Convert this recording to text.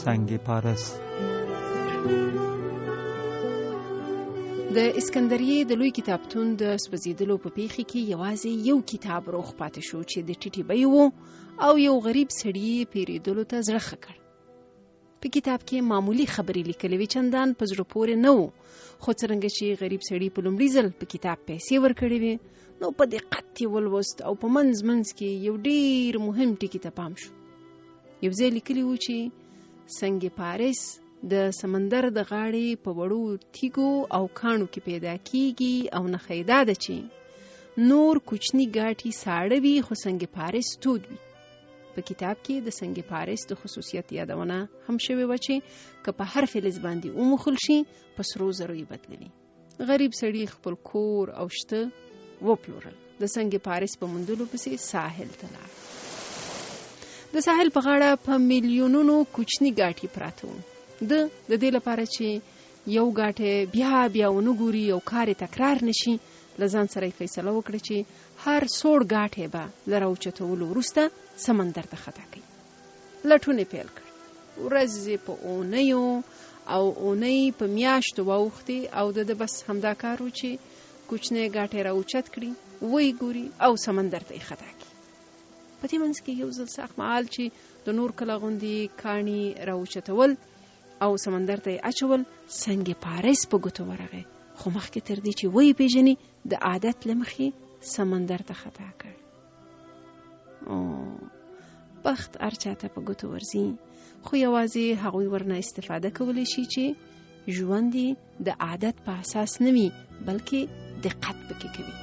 سنگ پارس. د اسکندریه د لوی کتابتون د سوځیدلو په پیښه کې یوازې یو کتاب روغ پاتې شو چې د ټیټي بیه و او یو غریب سړی پیریدلو ته زړه ښه کړ. په کتاب کې معمولی خبرې لیکلې وې، چندان په زړه پورې نه و، خو څرنګه چې غریب سړی په لومړي ځل په کتاب پیسې ورکړې وې نو په دقت یې ولوست او په منځ کې یو ډیر مهم ټکی ته پام شو. یو ځای لیکلی و چې سنگ پارس د سمندر د غاړې په وړو تیګو او کانو کې پیدا کیږي او نښه دا ده چې نور کوچني ګاټي ساړه وي خو سنگ پارس تود وي. په کتاب کې د سنگ پارس د خصوصیت یادونه هم شوی و چې که په هر فلز باندې وموښل شي په سرو زرو یې بدلوي. غریب سړی خپل کور او شته وپلورل، د سنگ پارس په موندلو پسې ساحل ته لاړ. د ساحل په غاړه په میلیونونو کوچني ګاټي پراته وو. د دې لپاره چې یو ګاټی بیا ونه ګوري او کار تکرار نشي، لزان سره فیصله وکړه چې هر سوړ ګاټی به له راوچتولو وروسته سمندر ته خطا کوي. لټون یې پیل کړ. ورځې په اونیو او اونۍ په میاشتو واوښتې او د بس همدا کار و چې کوچنی ګاټی راوچت کړي، وی ګوري او سمندر ته یې خطا کړي. په دې منځ کې یو ځل سخت مهال چې د نور کله غوندې کاڼي راوچتول او سمندر ته یې اچول، سنگ پارس په ګوتو ورغی، خو مخکې تر دې چې وی پیژني د عادت له مخې سمندر ته خطا کړ. بخت ارچاته په ګوتو ورځي، خو یوازې هغوی ورنه استفاده کولی شي چې ژوند د عادت په اساس نه وي بلکې دقت پکې کوي.